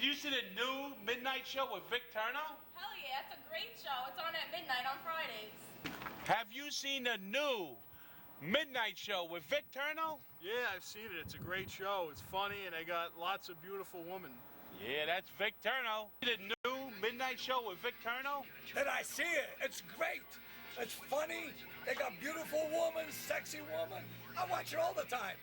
Did you see the new Midnight Show with Vic Terno? Hell yeah, it's a great show. It's on at midnight on Fridays. Have you seen the new Midnight Show with Vic Terno? Yeah, I've seen it. It's a great show. It's funny, and they got lots of beautiful women. Yeah, that's Vic Terno. The new Midnight Show with Vic Terno? Did I see it? It's great. It's funny. They got beautiful women, sexy women. I watch it all the time.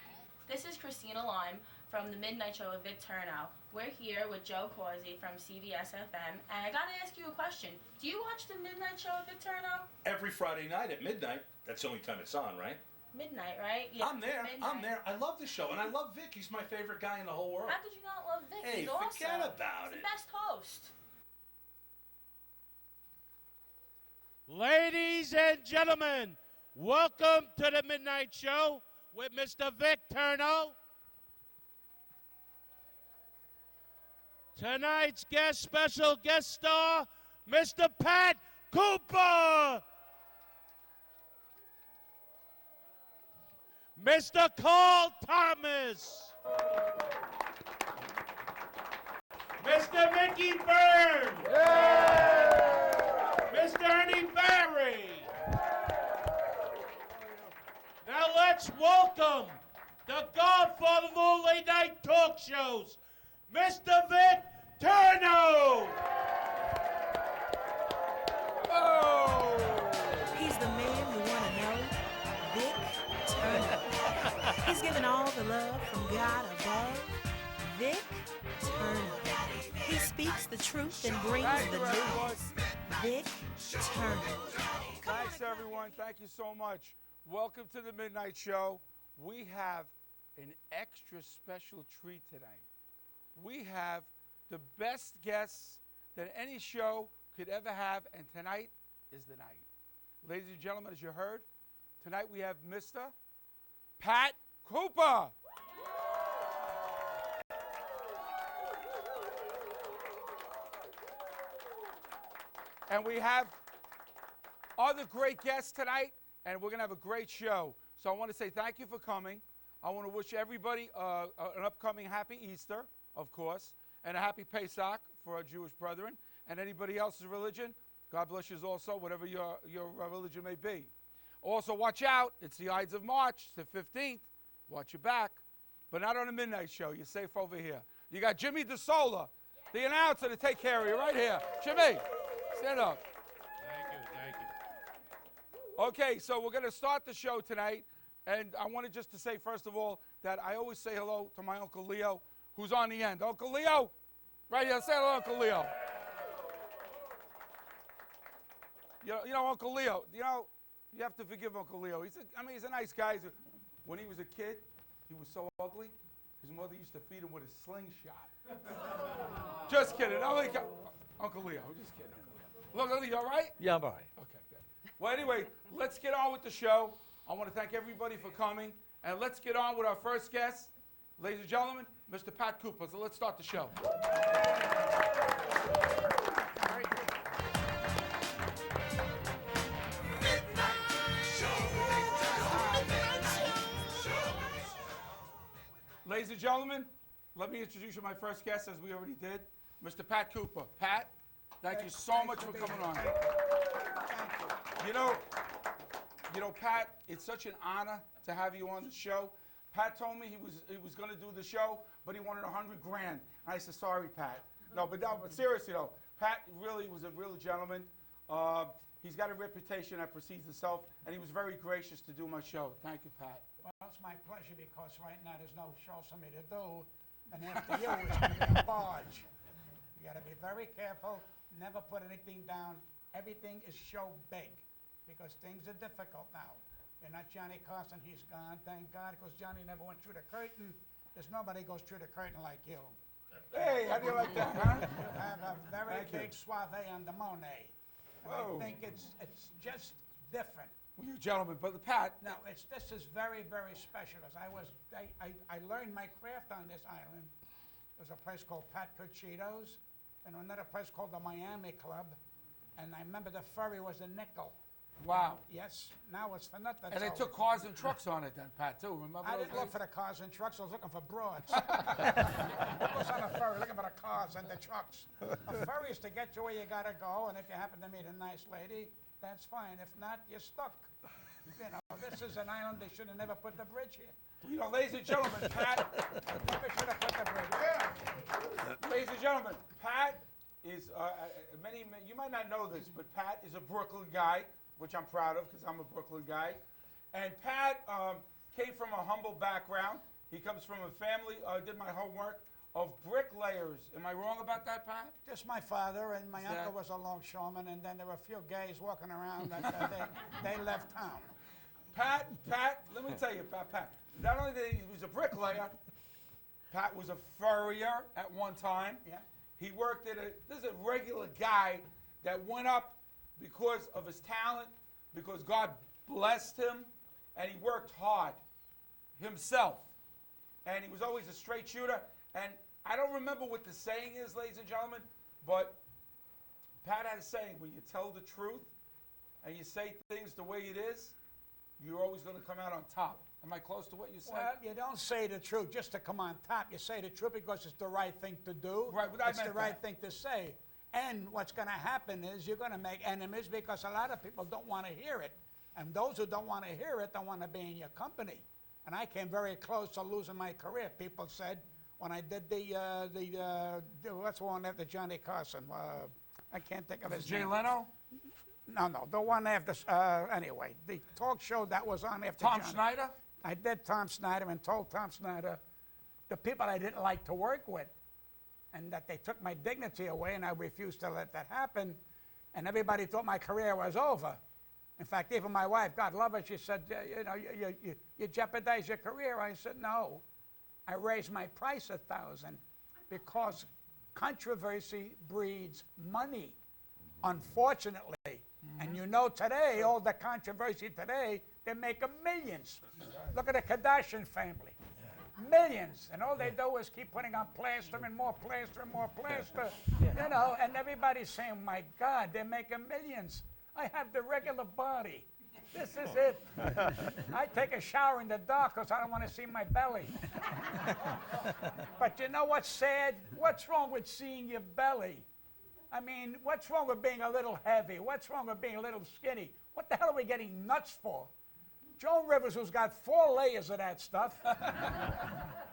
This is Christina Lime from the Midnight Show with Vic Terno. We're here with Joe Corsi from CBS FM, and I gotta ask you a question. Do you watch the Midnight Show with Vic Terno? Every Friday night at midnight. That's the only time it's on, right? Midnight, right? Yeah, I'm there. midnight. I'm there. I love the show, and I love Vic. He's my favorite guy in the whole world. How could you not love Vic? Hey, He's awesome. forget about He's it. the best host. Ladies and gentlemen, welcome to the Midnight Show with Mr. Vic Terno. Tonight's special guest star, Mr. Pat Cooper. Mr. Carl Thomas. Mr. Mickey Byrne. Mr. Ernie Barry. Now let's welcome the godfather of all late night talk shows, Mr. Vic Terno. Oh! He's the man you want to know, Vic Terno. He's giving all the love from God above, Vic Terno. He speaks the truth and brings the news, Vic Terno. Thanks, everyone. Thank you so much. Welcome to the Midnight Show. We have an extra special treat tonight. We have the best guests that any show could ever have, and tonight is the night. Ladies and gentlemen, as you heard, tonight we have Mr. Pat Cooper. And we have other great guests tonight, and we're going to have a great show. So I want to say thank you for coming. I want to wish everybody an upcoming happy Easter, of course, and a happy Pesach for our Jewish brethren. And anybody else's religion, God bless you also, whatever your religion may be. Also, watch out. It's the Ides of March, the 15th. Watch your back. But not on the Midnight Show. You're safe over here. You got Jimmy DeSola, the announcer, to take care of you right here. Jimmy, stand up. Thank you. Okay, so we're going to start the show tonight. And I wanted just to say, first of all, that I always say hello to my Uncle Leo, who's on the end. Uncle Leo, right here. Say hello, Uncle Leo. You know, Uncle Leo, you have to forgive Uncle Leo. He's a nice guy. When he was a kid, he was so ugly, his mother used to feed him with a slingshot. Just kidding. Uncle Leo, just kidding. Look, you all right? Yeah, I'm all right. Okay, good. Well, anyway, let's get on with the show. I want to thank everybody for coming, and let's get on with our first guest. Ladies and gentlemen, Mr. Pat Cooper. So let's start the show. Ladies and gentlemen, let me introduce you to my first guest, as we already did, Mr. Pat Cooper. Pat, thank you so much for coming on. You know, Pat, it's such an honor to have you on the show. Pat told me he was going to do the show, but he wanted $100 grand. And I said, sorry, Pat. No, but seriously though, Pat really was a real gentleman. He's got a reputation that precedes itself, and he was very gracious to do my show. Thank you, Pat. Well, it's my pleasure, because right now there's no show for me to do, and after you it's going to be a barge. You got to be very careful, never put anything down. Everything is show big, because things are difficult now. You're not Johnny Carson, he's gone, thank God, because Johnny never went through the curtain. There's nobody goes through the curtain like you. Hey, how do you like that, huh? You have a very Thank you. big suave on the Monet. And I Whoa. think it's just different. Well, you gentlemen, but Pat, No, this is very, very special, because I learned my craft on this island. There's a place called Pat Cucito's, and another place called the Miami Club, and I remember the ferry was a nickel. Wow. Yes, now it's for nothing. And they so- took cars and trucks on it then, Pat, too. Remember I those didn't look days? for the cars and trucks. I was looking for broads. I was on a ferry looking for the cars and the trucks. A ferry is to get you where you gotta go, and if you happen to meet a nice lady, that's fine. If not, you're stuck. You know, this is an island. They should have never put the bridge here. You know, ladies and gentlemen, Pat, Never should have put the bridge. ladies and gentlemen, Pat is, you might not know this, but Pat is a Brooklyn guy, which I'm proud of because I'm a Brooklyn guy. And Pat came from a humble background. He comes from a family, did my homework, of bricklayers. Am I wrong about that, Pat? Just my father and my Is uncle that- was a longshoreman, and then there were a few gays walking around that they left town. Pat, let me tell you about Pat. Not only that he was a bricklayer, Pat was a furrier at one time. Yeah. He worked at this is a regular guy that went up because of his talent, because God blessed him, and he worked hard himself. And he was always a straight shooter. And I don't remember what the saying is, ladies and gentlemen, but Pat had a saying, when you tell the truth and you say things the way it is, you're always going to come out on top. Am I close to what you said? Well, you don't say the truth just to come on top. You say the truth because it's the right thing to do. Right, but I it's the meant right that. thing to say. And what's going to happen is you're going to make enemies because a lot of people don't want to hear it. And those who don't want to hear it don't want to be in your company. And I came very close to losing my career. People said when I did what's the one after Johnny Carson? I can't think of his Jay name. Leno? No, the one after, anyway, the talk show that was on after Tom Johnny. Schneider? I did Tom Snyder and told Tom Snyder the people I didn't like to work with and that they took my dignity away, and I refused to let that happen. And everybody thought my career was over. In fact, even my wife, God love her, she said, you know, you jeopardize your career. I said, no. I raised my price 1,000 because controversy breeds money, unfortunately. And you know today, all the controversy today, they're making millions. Look at the Kardashian family. Millions. And all they do is keep putting on plaster and more plaster and more plaster. You know, and everybody's saying, my God, they're making millions. I have the regular body. This is it. I take a shower in the dark because I don't want to see my belly. But you know what's sad? What's wrong with seeing your belly? I mean, what's wrong with being a little heavy? What's wrong with being a little skinny? What the hell are we getting nuts for? Joan Rivers, who's got 4 layers of that stuff,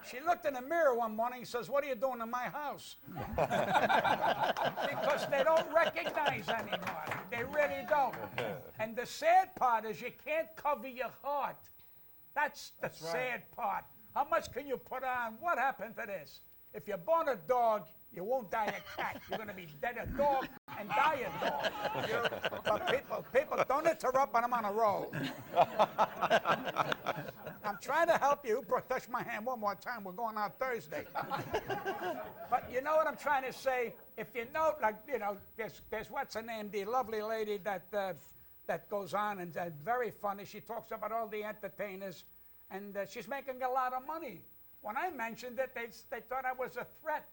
she looked in the mirror one morning and says, what are you doing in my house? Because they don't recognize anymore. They really don't. And the sad part is you can't cover your heart. That's the sad part. How much can you put on? What happened to this? If you're born a dog, you won't die a cat. You're going to be dead a dog and die a dog. But people, don't interrupt when I'm on a roll. I'm trying to help you. Touch my hand one more time. We're going out Thursday. But you know what I'm trying to say? If you know, like, you know, there's what's her name, the lovely lady that goes on and very funny. She talks about all the entertainers, and she's making a lot of money. When I mentioned it, they thought I was a threat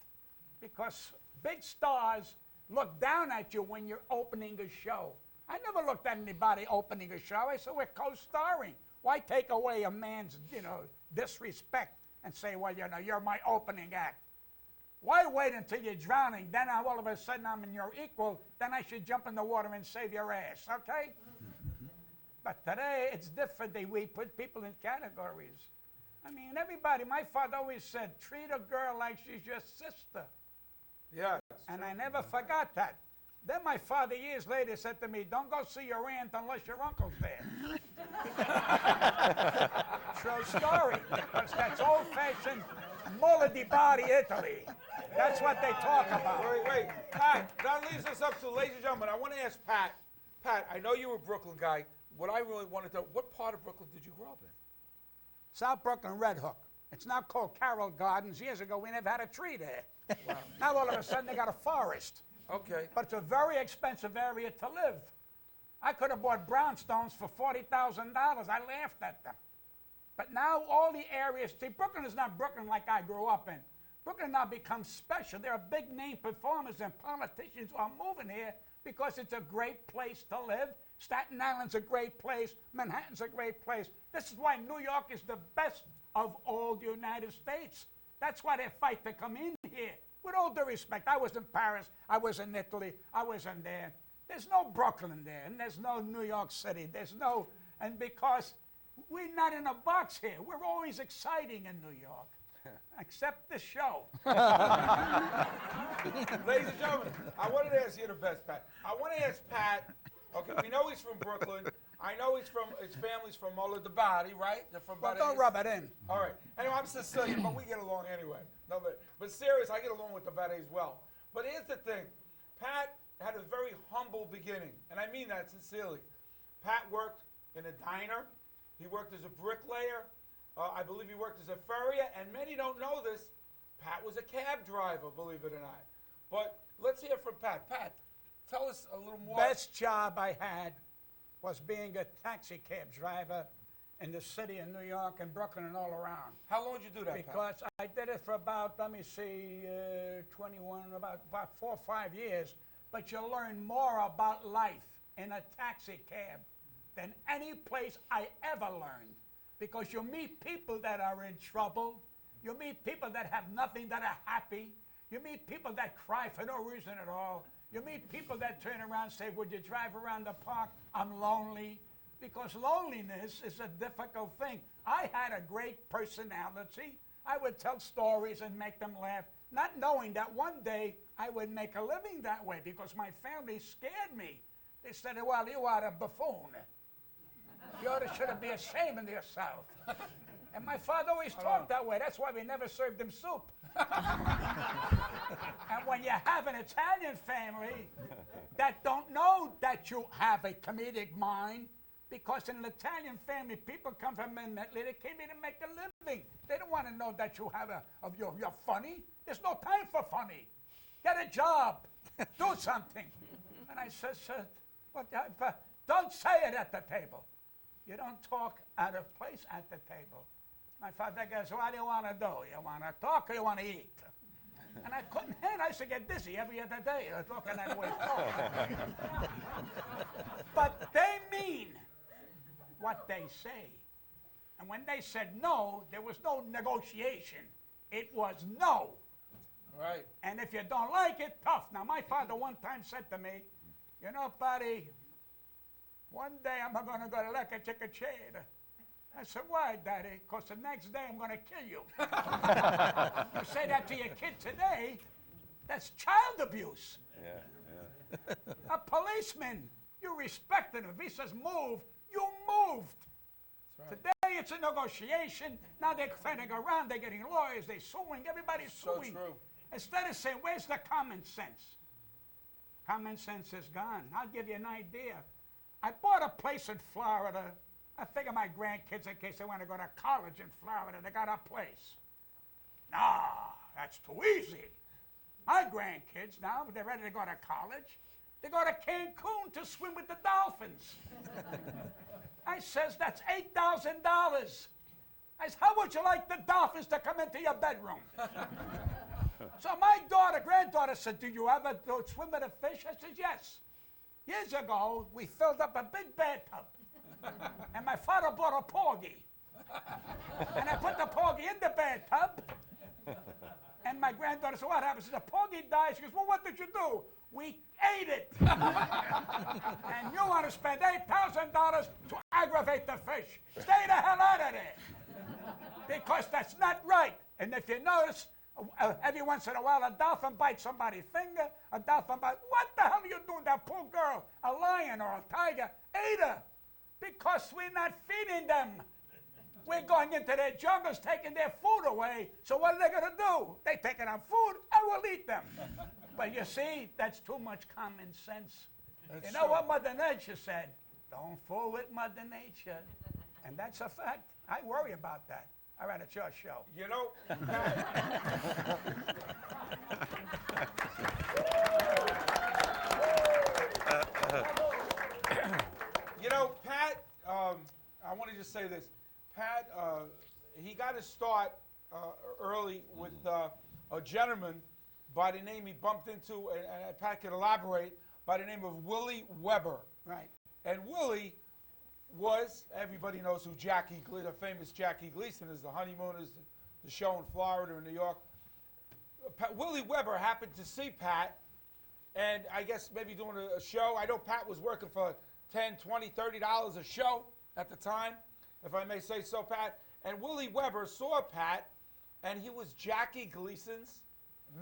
because big stars look down at you when you're opening a show. I never looked at anybody opening a show. I said, we're co-starring. Why take away a man's, you know, disrespect and say, well, you know, you're my opening act? Why wait until you're drowning? Then all of a sudden I'm in your equal. Then I should jump in the water and save your ass, okay? But today it's different. We put people in categories. I mean, everybody, my father always said, treat a girl like she's your sister. Yeah. And I never forgot that. Then my father years later said to me, don't go see your aunt unless your uncle's there. True story. Because that's old-fashioned Mola di Bari, Italy. That's what they talk about. Wait. Pat, that leads us up to, ladies and gentlemen, I want to ask Pat. Pat, I know you're a Brooklyn guy. What I really wanted to know, what part of Brooklyn did you grow up in? South Brooklyn, Red Hook. It's now called Carroll Gardens. Years ago, we never had a tree there. Wow. Now all of a sudden, they got a forest. Okay. But it's a very expensive area to live. I could have bought brownstones for $40,000. I laughed at them. But now all the areas, see, Brooklyn is not Brooklyn like I grew up in. Brooklyn now becomes special. There are big name performers and politicians who are moving here because it's a great place to live. Staten Island's a great place. Manhattan's a great place. This is why New York is the best of all the United States. That's why they fight to come in here. With all due respect, I was in Paris, I was in Italy, I was in there. There's no Brooklyn there, and there's no New York City. There's no, and because we're not in a box here, we're always exciting in New York. Except the show. Ladies and gentlemen, I wanted to ask you the best, Pat. I want to ask Pat, okay, we know he's from Brooklyn. I know his family's from Bari, right? They're from Well, Bari. don't rub it in. All right. Anyway, I'm Sicilian, but we get along anyway. No, but serious, I get along with the Bari as well. But here's the thing. Pat had a very humble beginning, and I mean that sincerely. Pat worked in a diner. He worked as a bricklayer. I believe he worked as a furrier, and many don't know this. Pat was a cab driver, believe it or not. But let's hear from Pat. Pat, tell us a little more. Best job I had was being a taxi cab driver in the city of New York and Brooklyn and all around. How long did you do that, Pat? Because I did it for about, let me see, 21, about 4 or 5 years. But you learn more about life in a taxi cab than any place I ever learned. Because you meet people that are in trouble. You meet people that have nothing, that are happy. You meet people that cry for no reason at all. You meet people that turn around and say, would you drive around the park? I'm lonely. Because loneliness is a difficult thing. I had a great personality. I would tell stories and make them laugh, not knowing that one day I would make a living that way because my family scared me. They said, well, you are a buffoon. You should be ashamed of yourself. And my father always talked that way. That's why we never served him soup. And when you have an Italian family that don't know that you have a comedic mind, because in an Italian family, people come from Italy, they came here to make a living. They don't want to know that you have you're funny. There's no time for funny. Get a job. Do something. And I said, sir, don't say it at the table. You don't talk out of place at the table. My father goes, what do you want to do? You want to talk or you want to eat? And I couldn't handle it. I used to get dizzy every other day. I was looking at the way he's talking. But they mean what they say. And when they said no, there was no negotiation. It was no. Right. And if you don't like it, tough. Now, my father one time said to me, you know, buddy, one day I'm going to go to like a chicken chair. I said, why, Daddy? Because the next day I'm going to kill you. You say that to your kid today, that's child abuse. Yeah. A policeman, you respected him. If he says move, you moved. That's right. Today it's a negotiation. Now they're turning around, they're getting lawyers, they're suing, everybody's suing. So true. Instead of saying, where's the common sense? Common sense is gone. I'll give you an idea. I bought a place in Florida. I figure my grandkids, in case they want to go to college in Florida, they got a place. Nah, that's too easy. My grandkids now, they're ready to go to college. They go to Cancun to swim with the dolphins. I says, that's $8,000. I says, how would you like the dolphins to come into your bedroom? So my granddaughter said, do you ever go swim with a fish? I said, yes. Years ago, we filled up a big bathtub. And my father bought a porgy. And I put the porgy in the bathtub. And my granddaughter said, what happens? The porgy dies. She goes, well, what did you do? We ate it. And you want to spend $8,000 to aggravate the fish. Stay the hell out of there. Because that's not right. And if you notice, every once in a while, a dolphin bites somebody's finger, a dolphin bites. What the hell are you doing? That poor girl, a lion or a tiger, ate her. Because we're not feeding them. We're going into their jungles, taking their food away. So what are they going to do? They taking our food, I will eat them. But you see, that's too much common sense. That's you know true. what Mother Nature said? Don't fool with Mother Nature. And that's a fact. I worry about that. All right, it's your show. You know, you know, Pat, I want to just say this. Pat, he got his start early with a gentleman by the name he bumped into, and Pat can elaborate, by the name of Willie Weber. Right. And Willie was, everybody knows who the famous Jackie Gleason is, the Honeymooners, the show in Florida or New York. Willie Weber happened to see Pat, and I guess maybe doing a show. I know Pat was working for $10, $20, $30 a show at the time, if I may say so, Pat. And Willie Weber saw Pat, and he was Jackie Gleason's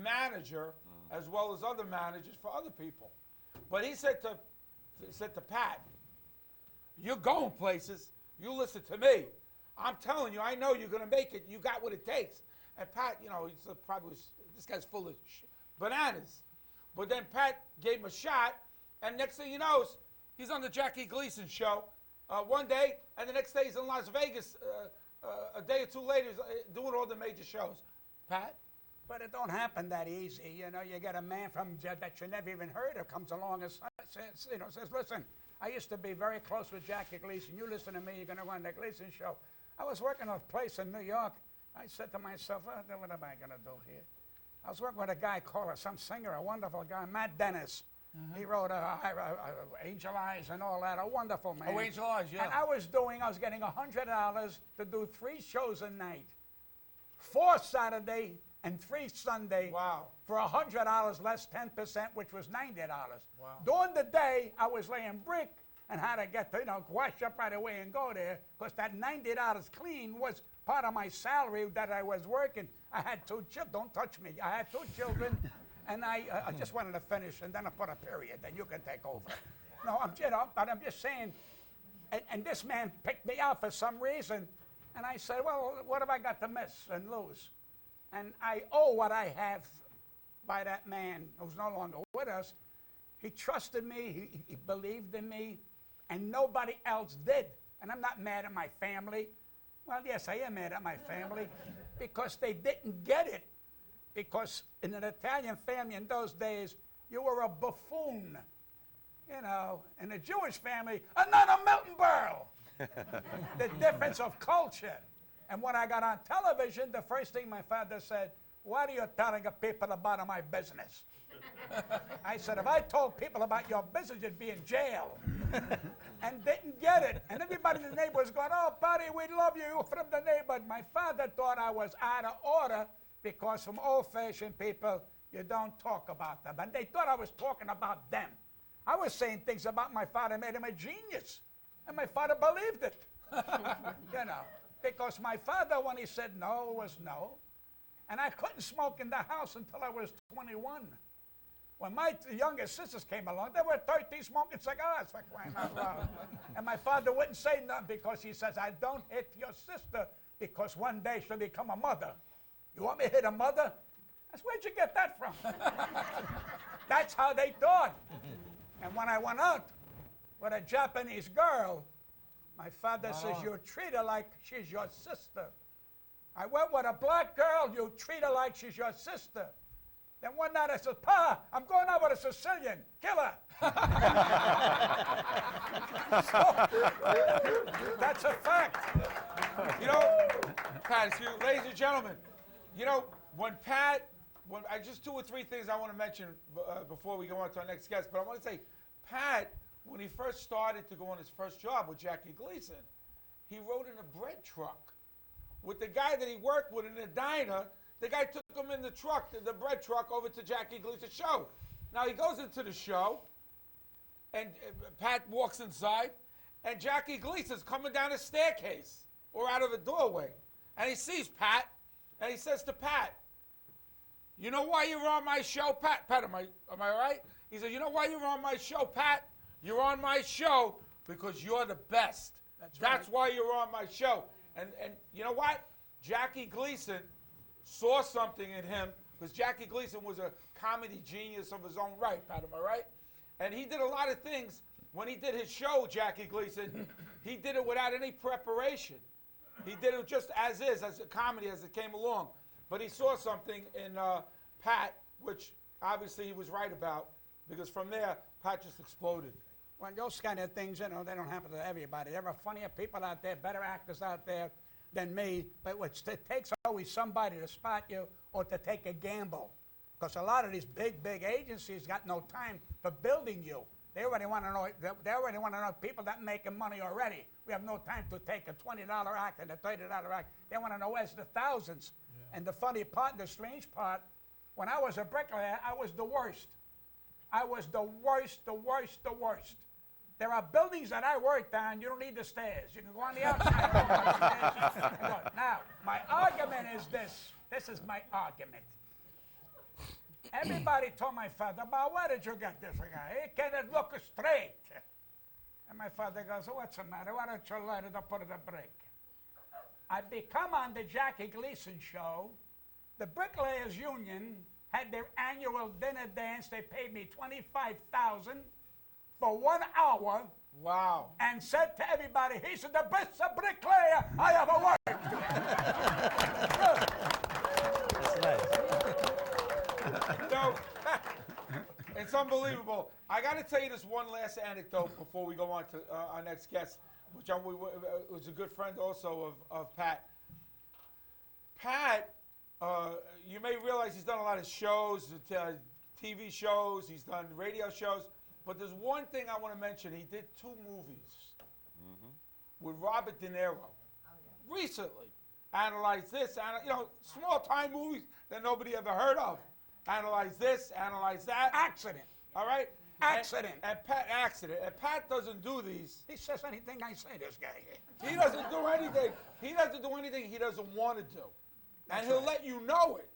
manager, as well as other managers for other people. But he said to Pat, "You're going places. You listen to me. I'm telling you, I know you're going to make it. You got what it takes." And Pat, you know, he probably was, this guy's full of bananas. But then Pat gave him a shot, and next thing he knows, he's on the Jackie Gleason show one day, and the next day he's in Las Vegas a day or two later, he's doing all the major shows. Pat? But it don't happen that easy. You know, you get a man from that you never even heard of comes along and says, "Listen, I used to be very close with Jackie Gleason. You listen to me, you're going to run the Gleason show." I was working at a place in New York. I said to myself, what am I going to do here? I was working with a guy called, some singer, a wonderful guy, Matt Dennis. He wrote Angel Eyes and all that, a wonderful man. Oh, Angel Eyes, yeah. And I was getting $100 to do 3 shows a night. 4 Saturday and 3 Sunday. Wow. For $100 less 10%, which was $90. Wow. During the day, I was laying brick and had to get to, wash up right away and go there, because that $90 clean was part of my salary that I was working. I had 2 children. Don't touch me. I had 2 children, and I just wanted to finish, and then I put a period. Then you can take over. No, but I'm just saying. And this man picked me out for some reason, and I said, well, what have I got to miss and lose? And I owe what I have by that man who's no longer with us. He trusted me. He believed in me. And nobody else did. And I'm not mad at my family. Well, yes, I am mad at my family because they didn't get it. Because in an Italian family in those days, you were a buffoon. In a Jewish family, another Milton Berle. The difference of culture. And when I got on television, the first thing my father said, "What are you telling people about my business?" I said, "If I told people about your business, you'd be in jail." And didn't get it. And everybody in the neighborhood was going, "Oh, buddy, we love you from the neighborhood." My father thought I was out of order because from old-fashioned people, you don't talk about them. And they thought I was talking about them. I was saying things about my father made him a genius. And my father believed it. Because my father, when he said no, was no. And I couldn't smoke in the house until I was 21. When my youngest sisters came along, they were 13 smoking cigars, for crying out loud. And my father wouldn't say nothing because he says, "I don't hit your sister because one day she'll become a mother." "You want me to hit a mother?" I said, "Where'd you get that from?" That's how they thought. And when I went out with a Japanese girl, my father says, "You treat her like she's your sister." I went with a black girl, "You treat her like she's your sister." Then one night I said, "Pa, I'm going out with a Sicilian. Kill her." So, that's a fact. Pat, ladies and gentlemen, when I just 2 or 3 things I want to mention before we go on to our next guest, but I want to say, Pat, when he first started to go on his first job with Jackie Gleason, he rode in a bread truck with the guy that he worked with in the diner. The guy took him in the truck, the bread truck, over to Jackie Gleason's show. Now he goes into the show, and Pat walks inside, and Jackie Gleason's coming down a staircase or out of a doorway, and he sees Pat, and he says to Pat, "You know why you're on my show, Pat?" "Pat, am I all right?" He said, "You know why you're on my show, Pat? You're on my show because you're the best. That's why you're on my show." And you know what? Jackie Gleason saw something in him, because Jackie Gleason was a comedy genius of his own right, Pat, am I right? And he did a lot of things. When he did his show, Jackie Gleason, he did it without any preparation. He did it just as is, as a comedy, as it came along. But he saw something in Pat, which obviously he was right about, because from there, Pat just exploded. Well, those kind of things, they don't happen to everybody. There are funnier people out there, better actors out there than me, but it takes always somebody to spot you or to take a gamble. Because a lot of these big agencies got no time for building you. They already want to know. They already want to know people that making money already. We have no time to take a $20 act and a $30 act. They want to know where's the thousands. Yeah. And the funny part, the strange part, when I was a bricklayer, I was the worst. I was the worst. There are buildings that I worked on, you don't need the stairs. You can go on the outside. Now, my argument is this. This is my argument. Everybody told my father, "But why did you get this guy? He can't look straight." And my father goes, "What's the matter? Why don't you let it up, put it a break?" I become on the Jackie Gleason show. The Bricklayers Union had their annual dinner dance. They paid me $25,000 for 1 hour. Wow. And said to everybody, he's the best bricklayer I ever worked with. That's nice. No, it's unbelievable. I got to tell you this one last anecdote before we go on to our next guest, which was a good friend also of Pat. Pat, you may realize he's done a lot of shows, TV shows, he's done radio shows, but there's one thing I want to mention. He did 2 movies with Robert De Niro recently. Analyze this, small-time movies that nobody ever heard of. Analyze this, analyze that. Accident. All right? Accident. And Pat doesn't do these. He says anything I say, this guy. He doesn't do anything. He doesn't do anything he doesn't want to do. And he'll let you know it.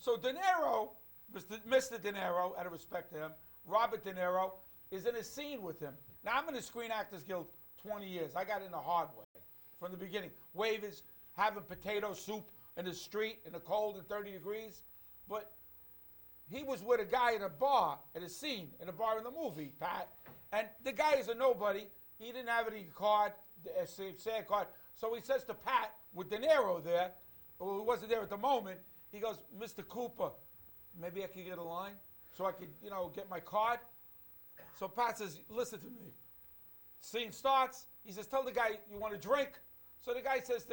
So De Niro, Mr. De Niro, out of respect to him, Robert De Niro, is in a scene with him. Now, I'm in the Screen Actors Guild 20 years. I got in the hard way from the beginning. Waivers, having potato soup in the street in the cold and 30 degrees. But he was with a guy in a bar, at a scene, in a bar in the movie, Pat. And the guy is a nobody. He didn't have any card, a sad card. So he says to Pat, with De Niro there, who wasn't there at the moment, he goes, "Mr. Cooper, maybe I could get a line so I could, get my card?" So Pat says, "Listen to me." Scene starts. He says, "Tell the guy you want a drink." So the guy says,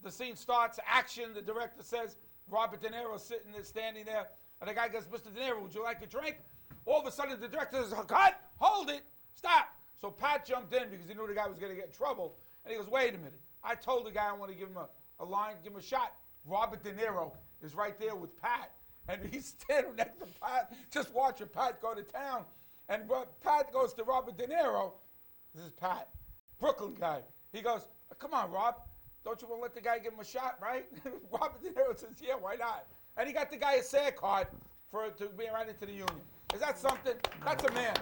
the scene starts, action. The director says, Robert De Niro sitting there, standing there. And the guy goes, "Mr. De Niro, would you like a drink?" All of a sudden, the director says, "Cut, hold it, stop." So Pat jumped in because he knew the guy was going to get in trouble. And he goes, "Wait a minute. I told the guy I want to give him a line, give him a shot." Robert De Niro is right there with Pat. And he's standing next to Pat, just watching Pat go to town. And Pat goes to Robert De Niro. This is Pat, Brooklyn guy. He goes, "Come on, Rob. Don't you want to let the guy give him a shot, right?" Robert De Niro says, "Yeah, why not?" And he got the guy a SAG card to be right into the union. Is that something? That's a man.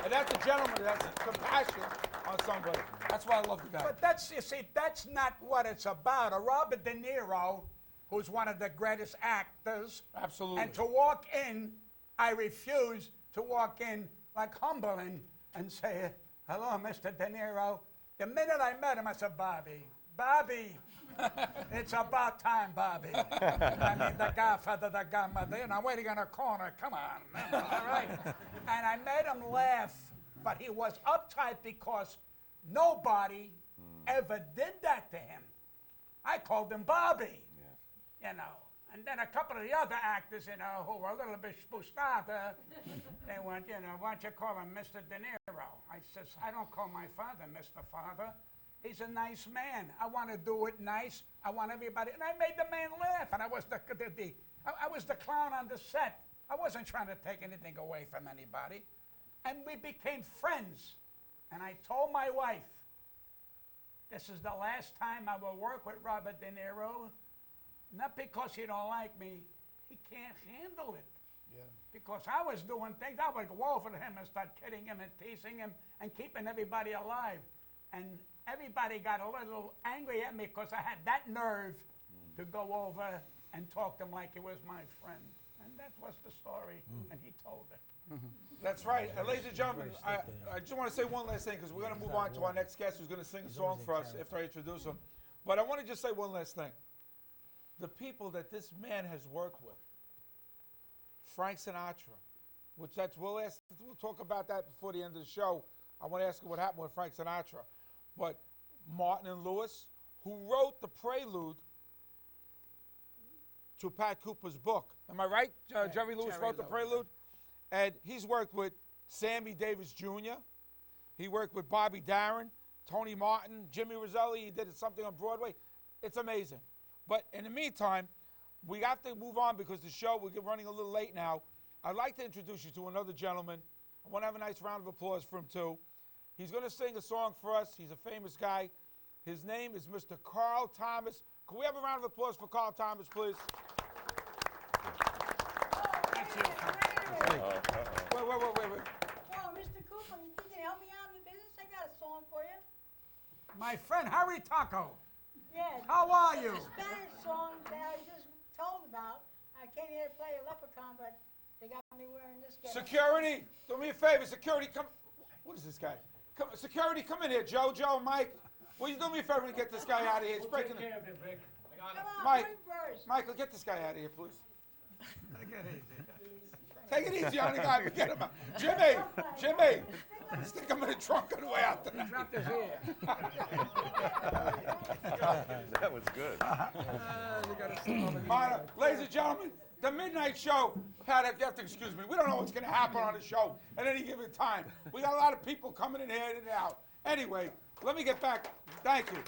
And that's a gentleman. That's compassion on somebody. That's why I love the guy. But that's not what it's about. A Robert De Niro, who's one of the greatest actors. Absolutely. And to walk in, I refuse to walk in like humbling and say, "Hello, Mr. De Niro." The minute I met him, I said, Bobby, it's about time, Bobby. I mean, the Godfather, the Godmother, I'm waiting on a corner. Come on, all right? And I made him laugh, but he was uptight because nobody ever did that to him. I called him Bobby, And then a couple of the other actors, who were a little bit spustata, they went, "Why don't you call him Mr. De Niro?" I says, "I don't call my father Mr. Father. He's a nice man. I want to do it nice. I want everybody." And I made the man laugh, and I was I was the clown on the set. I wasn't trying to take anything away from anybody. And we became friends. And I told my wife, this is the last time I will work with Robert De Niro. Not because he don't like me, he can't handle it. Yeah. Because I was doing things, I would go over to him and start kidding him and teasing him and keeping everybody alive. And everybody got a little angry at me because I had that nerve to go over and talk to him like he was my friend. And that was the story, and he told it. That's right. And ladies and gentlemen, I just want to say one last thing because we're going to move on to our next guest who's going to sing a song for us after I introduce him. But I want to just say one last thing. The people that this man has worked with, Frank Sinatra, we'll talk about that before the end of the show. I want to ask you what happened with Frank Sinatra. But Martin and Lewis, who wrote the prelude to Pat Cooper's book. Am I right? Jerry Lewis wrote the prelude. And he's worked with Sammy Davis Jr. He worked with Bobby Darin, Tony Martin, Jimmy Roselli. He did something on Broadway. It's amazing. But in the meantime, we have to move on because the show, we're running a little late now. I'd like to introduce you to another gentleman. I want to have a nice round of applause for him, too. He's going to sing a song for us. He's a famous guy. His name is Mr. Carl Thomas. Can we have a round of applause for Carl Thomas, please? Wait. Oh, Mr. Cooper, you think you can help me out in the business? I got a song for you. My friend Harry Taco. Yeah. How are you? It's a Spanish song that I just told about. I came here to play a leprechaun, but they got me wearing this getup. Security, do me a favor. Security, come. What is this guy? Come, security, come in here. Joe, Mike. Will you do me a favor to get this guy out of here? He's breaking the... Come on, Mike, bring first. Michael, get this guy out of here, please. Take it easy on the guy, but get him out. Jimmy, stick him in the trunk on the way out tonight. Dropped his ear. That was good. Ladies and gentlemen, the Midnight Show. Pat, you have to excuse me. We don't know what's going to happen on the show at any given time. We got a lot of people coming in here and out. Anyway, let me get back. Thank you.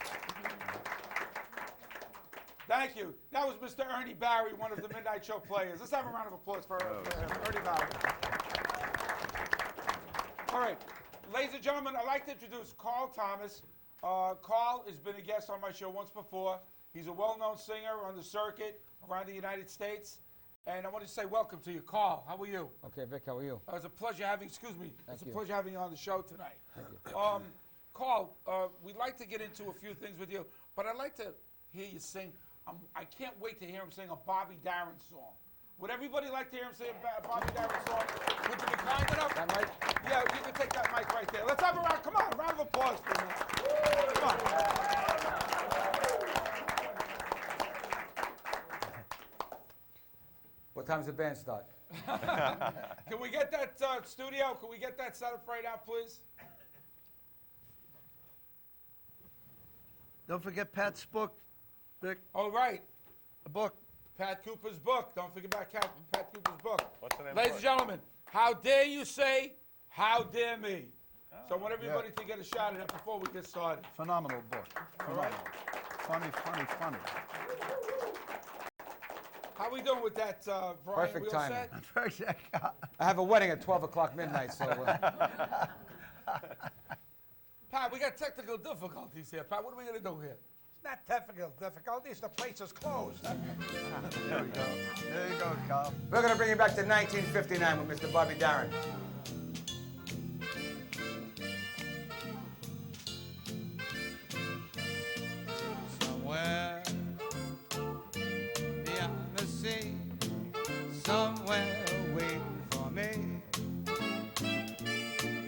Thank you. That was Mr. Ernie Barry, one of the Midnight Show players. Let's have a round of applause for him, Ernie Barry. All right. Ladies and gentlemen, I'd like to introduce Carl Thomas. Carl has been a guest on my show once before. He's a well-known singer on the circuit around the United States. And I want to say welcome to you. Carl, how are you? Okay, Vic, how are you? It's a pleasure having, it's a pleasure having you on the show tonight. Thank you. Carl, we'd like to get into a few things with you, but I'd like to hear you sing. I can't wait to hear him sing a Bobby Darin song. Would everybody like to hear him sing a Bobby Darin song? Would you be kind enough? That mic? Yeah, you can take that mic right there. Let's have a round. Come on, a round of applause for him. Come on. What time's the band start? Can we get that studio? Can we get that set up right now, please? Don't forget Pat's book, Vic. All right. The book. Pat Cooper's book. Don't forget about Pat Cooper's book. What's the name of Ladies the and book? gentlemen, how dare you say, how dare me? So I want everybody to get a shot at it before we get started. Phenomenal book. All right? Funny. How we doing with that, Brian? Perfect We all timing. set? I have a wedding at 12 o'clock midnight, so Pat, we got technical difficulties here. Pat, what are we going to do here? It's not technical difficulties. The place is closed. There you go, Carl. we're going to bring you back to 1959 with Mr. Bobby Darin. Somewhere beyond the sea, somewhere waiting for me,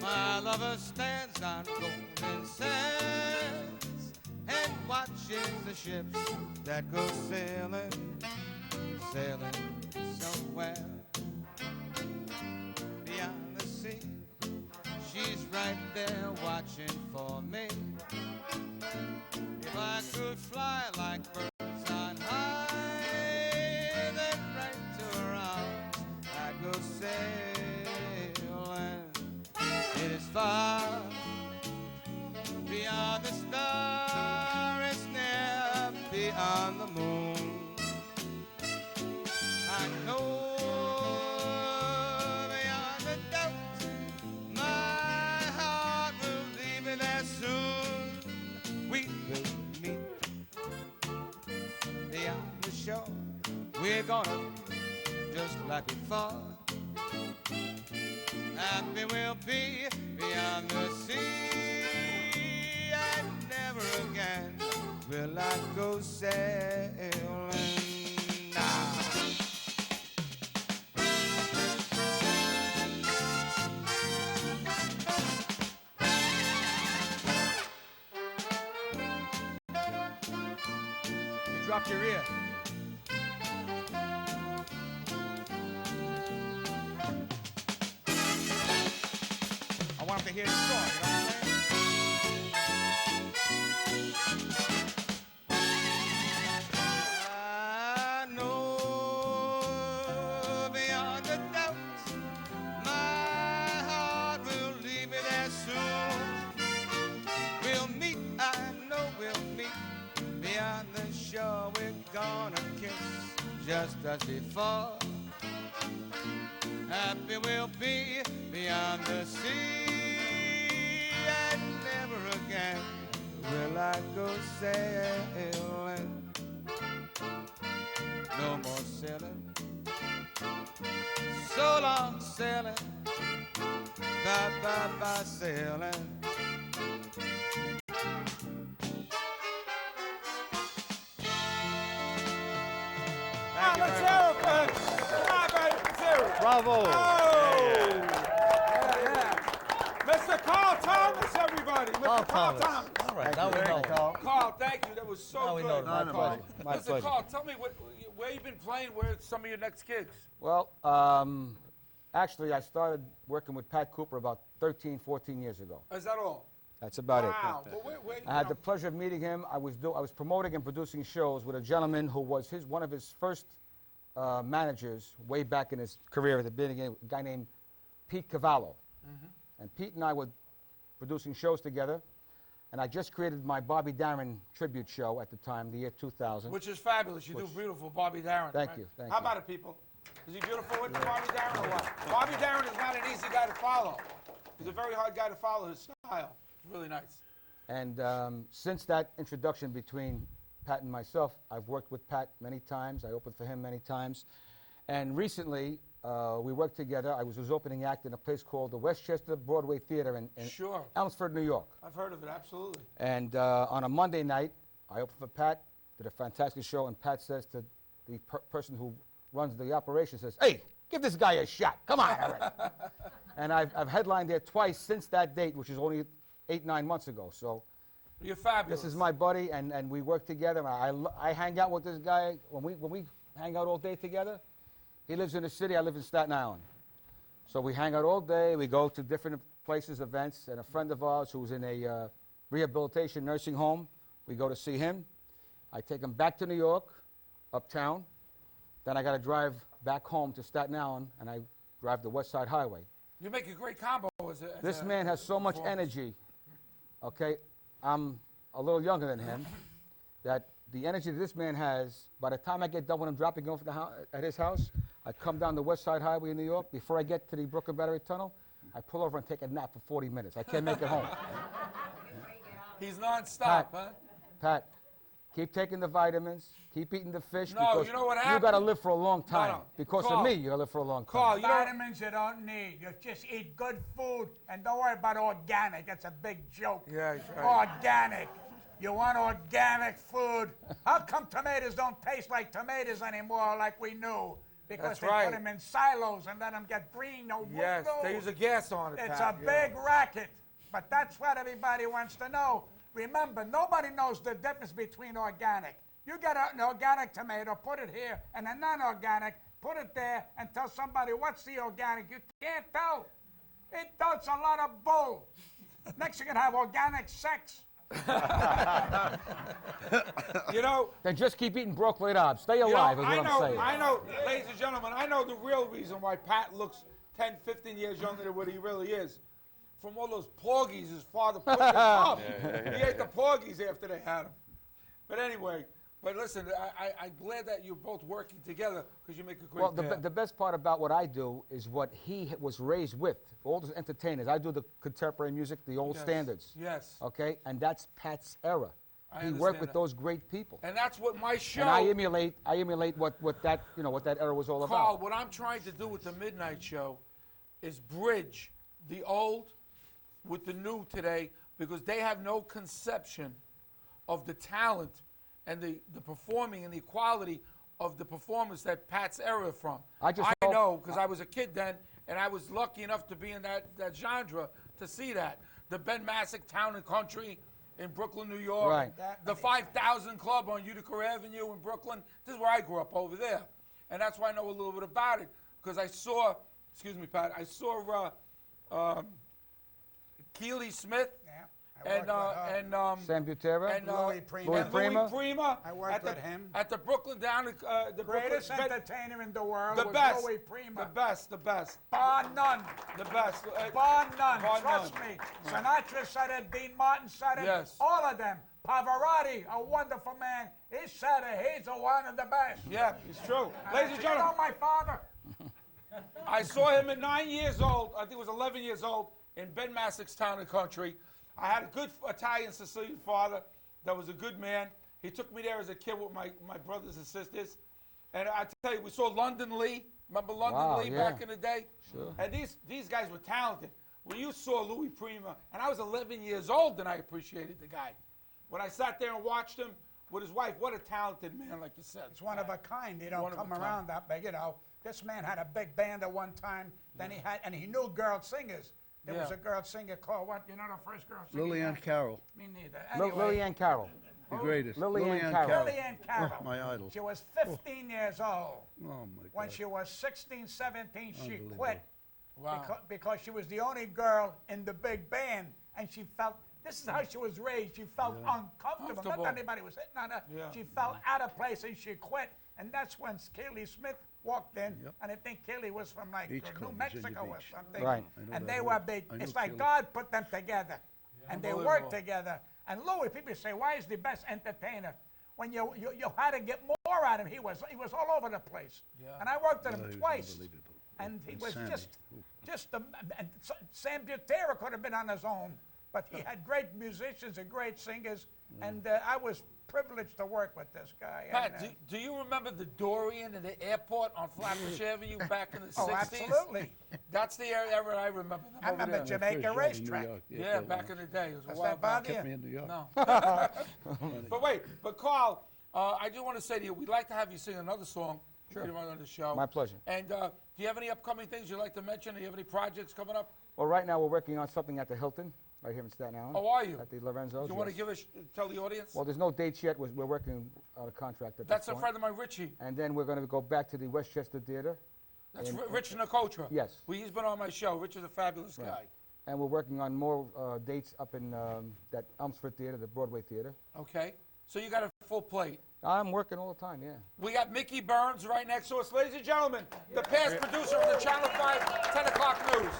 my lover stands on golden sands and watches the ships that go sailing somewhere beyond the sea. She's right there watching for me. If I could fly like birds on high, then right to her arms I'd go sailing. It is far beyond the star, it's near beyond the moon. I know beyond a doubt my heart will leave me there soon. We will meet beyond the shore. We're gonna just like before. Happy we'll be beyond the sea, and never again will I go sailing. Nah. You dropped your ear. I want him to hear the song, you know what I'm saying? I know just as before. Happy we'll be beyond the sea, and never again will I go sailing. No more sailing. So long sailing. Bye, bye, bye, sailing. Thank you very much. Come on, baby. Let's hear it. Bravo. Oh! Yeah. Mr. Carl Thomas, everybody. Mr. Carl Thomas. All right, now we know. Carl, thank you. That was so Now we good. know. My pleasure. My Listen, pleasure. Carl, tell me where you've been playing. Where's some of your next gigs? Well, actually, I started working with Pat Cooper about 13, 14 years ago. Is that all? That's about Wow. it. But where, I had the pleasure of meeting him. I was promoting and producing shows with a gentleman who was one of his first managers way back in his career at the beginning, a guy named Pete Cavallo. And Pete and I were producing shows together. And I just created my Bobby Darin tribute show at the time, the year 2000. Which is fabulous. You do beautiful, Bobby Darin. Thank right? you. Thank How you. about it, people? Is he beautiful with Bobby Darin or what? Bobby Darin is not an easy guy to follow. He's a very hard guy to follow. His style is really nice. And since that introduction between Pat and myself, I've worked with Pat many times. I opened for him many times. And recently, we worked together. I was his opening act in a place called the Westchester Broadway Theater in Sure. Elmsford, New York. I've heard of it, absolutely. And on a Monday night, I opened for Pat, did a fantastic show, and Pat says to the person who runs the operation, says, "Hey, give this guy a shot. Come on, Eric." And I've headlined there twice since that date, which is only 8, 9 months ago. So you're fabulous. This is my buddy, and we work together. I hang out with this guy. When we hang out all day together, he lives in the city, I live in Staten Island. So we hang out all day. We go to different places, events, and a friend of ours who's in a rehabilitation nursing home, we go to see him. I take him back to New York, uptown. Then I got to drive back home to Staten Island, and I drive the West Side Highway. You make a great combo. This man has so much energy. Okay, I'm a little younger than him. That the energy that this man has, by the time I get done with him dropping him off at his house, I come down the West Side Highway in New York. Before I get to the Brooklyn Battery Tunnel, I pull over and take a nap for 40 minutes. I can't make it home. He's nonstop, huh? Pat, keep taking the vitamins. Keep eating the fish. No, because you know what you happened? got to live for a long time. No. Because Carl. of me, you got to live for a long time. Carl, Vitamins you don't need. You just eat good food and don't worry about organic. That's a big joke. Yeah, he's right. Organic. You want organic food? How come tomatoes don't taste like tomatoes anymore like we knew? Because That's they right. put them in silos and let them get green. No Yes, they use a gas on it, It's Pat, a yeah. big racket. But that's what everybody wants to know. Remember, nobody knows the difference between organic. You get an organic tomato, put it here, and a non-organic, put it there, and tell somebody what's the organic. You can't tell. It's a lot of bull. Next, you're going to have organic sex. You know, Then just keep eating broccoli and Hobbs. Stay alive, is what I'm saying. I know, ladies and gentlemen, I know the real reason why Pat looks 10, 15 years younger than what he really is. From all those porgies his father put him up. He ate the porgies after they had him. But anyway, but listen, I'm glad that you're both working together because you make a great Well, pair. the best part about what I do is what he was raised with. All the entertainers. I do the contemporary music, the old Yes, standards. yes. Okay, and that's Pat's era. I He understand worked with that. those great people. And that's what my show. And I emulate what that era was all Carl, about. what I'm trying to do with the Midnight Show is bridge the old with the new today because they have no conception of the talent and the performing and the quality of the performance that Pat's era from. I just I hope- know because I was a kid then and I was lucky enough to be in that genre to see that. The Ben Massac Town and Country in Brooklyn, New York. Right. The 5,000 Club on Utica Avenue in Brooklyn. This is where I grew up, over there. And that's why I know a little bit about it. Because I saw, excuse me, Pat, I saw Keely Smith and Sam Butera, and Louis Prima. and Louis Prima. I worked with him. At the Brooklyn down the Greatest Brooklyn, entertainer in the world the was best, Louis Prima. the best, Bar none. the best. Bar none. Bar Trust none. me. Sinatra said it. Dean Martin said it. Yes. All of them. Pavarotti, a wonderful man. He said it. He's one of the best. Yeah, it's true. Ladies and You gentlemen, know my father? I saw him at 9 years old. I think it was 11 years old in Benmassax Town and Country. I had a good Italian Sicilian father that was a good man. He took me there as a kid with my brothers and sisters. And I tell you, we saw London Lee. Remember London Lee back in the day? Sure. And these guys were talented. When you saw Louis Prima, and I was 11 years old, and I appreciated the guy. When I sat there and watched him with his wife, what a talented man, like you said. It's one of a kind. He don't One of come a kind. around that big, you know. This man had a big band at one time. Then he knew girl singers. There was a girl singer called what? You know the first girl singer? Lillian Carroll. Me neither. Anyway, Lillian Carroll. The greatest. Lillian Carroll. Lillian Carroll. Oh, my idol. She was 15 years old. Oh, my God. When she was 16, 17, she Unbelievable. quit. Wow. Because she was the only girl in the big band, and she felt, this is how she was raised, she felt uncomfortable. Not that anybody was hitting on her. Yeah. She felt out of place, and she quit. And that's when Kaylee Smith walked in, and I think Kaylee was from like Beach New Club, Mexico Virginia or Beach. something. Right. And they were big. I know It's like Kaylee. God put them together, and they Unbelievable. worked together. And Louis, people say, why is the best entertainer? When you had to get more out of him, he was all over the place. Yeah. And I worked with Oh, he him was twice. unbelievable. And he And was Sammy. just and Sam Butera could have been on his own, but he had great musicians and great singers, and I was privileged to work with this guy. Pat, and, do you remember the Dorian in the airport on Flatbush Avenue back in the 60s? Oh, absolutely. That's the era I remember. them I over remember there. Jamaica First job in New racetrack. York. Yeah, back in the day. It was a Does while that bother back. you? Kept me in New York. No. But wait, Carl, I do want to say to you, we'd like to have you sing another song later on the show. My pleasure. And do you have any upcoming things you'd like to mention? Do you have any projects coming up? Well, right now we're working on something at the Hilton, right here in Staten Island. Oh, are you? At the Lorenzo's. Do you want to yes. tell the audience? Well, there's no dates yet. We're working on a contract at That's this a point. friend of mine, Richie. And then we're going to go back to the Westchester Theater. That's Rich Nicotra. Yes. He's been on my show. Rich is a fabulous guy. And we're working on more dates up in that Elmsford Theater, the Broadway Theater. Okay. So you got a full plate. I'm working all the time, yeah. We got Mickey Burns right next to us. Ladies and gentlemen, the past producer of the Channel 5 10 o'clock news.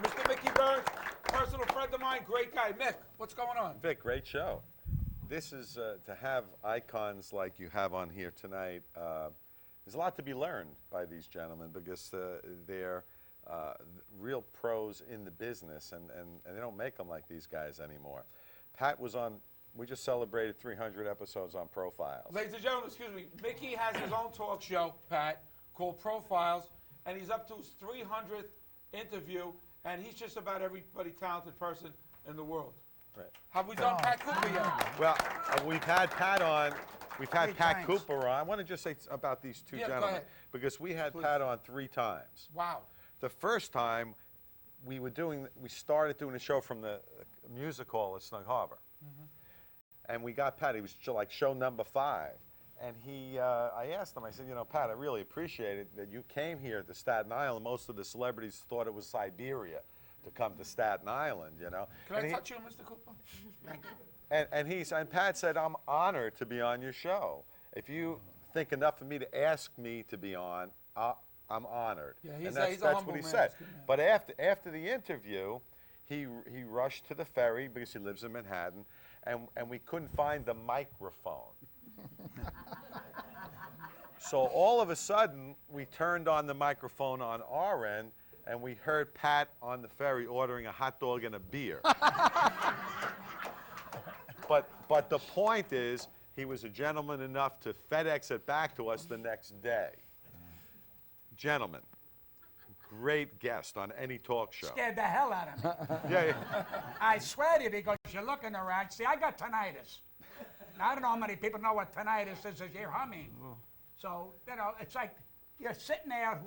Mr. Mickey Burns, personal friend of mine, great guy. Mick, what's going on? Vic, great show. This is, to have icons like you have on here tonight, there's a lot to be learned by these gentlemen because they're real pros in the business and they don't make them like these guys anymore. Pat was on, we just celebrated 300 episodes on Profiles. Ladies and gentlemen, excuse me, Mickey has his own talk show, Pat, called Profiles, and he's up to his 300th interview, and he's just about everybody talented person in the world. Right. Have we done Pat Cooper yet? Well, we've had Pat on. We've had 3 Pat times. Cooper on. I want to just say about these two Yeah, go gentlemen ahead. because we had Pat on 3 times. Wow. The first time we started doing a show from the music hall at Snug Harbor, and we got Pat. He was like show number 5, and I asked him. I said, you know, Pat, I really appreciate it that you came here to Staten Island. Most of the celebrities thought it was Siberia to come to Staten Island, you know. Can I touch you, Mr. Cooper? Thank you. And Pat said, I'm honored to be on your show. If you think enough of me to ask me to be on, I'm honored. Yeah, and he's that's a humble what he man. said. He's a good man. But after the interview, he rushed to the ferry because he lives in Manhattan, and we couldn't find the microphone. So all of a sudden, we turned on the microphone on our end, and we heard Pat on the ferry ordering a hot dog and a beer. But the point is, he was a gentleman enough to FedEx it back to us the next day. Gentlemen, great guest on any talk show. Scared the hell out of me. Yeah. I swear to you, because you're looking around. See, I got tinnitus. Now, I don't know how many people know what tinnitus is as you're humming. So, you know, it's like you're sitting there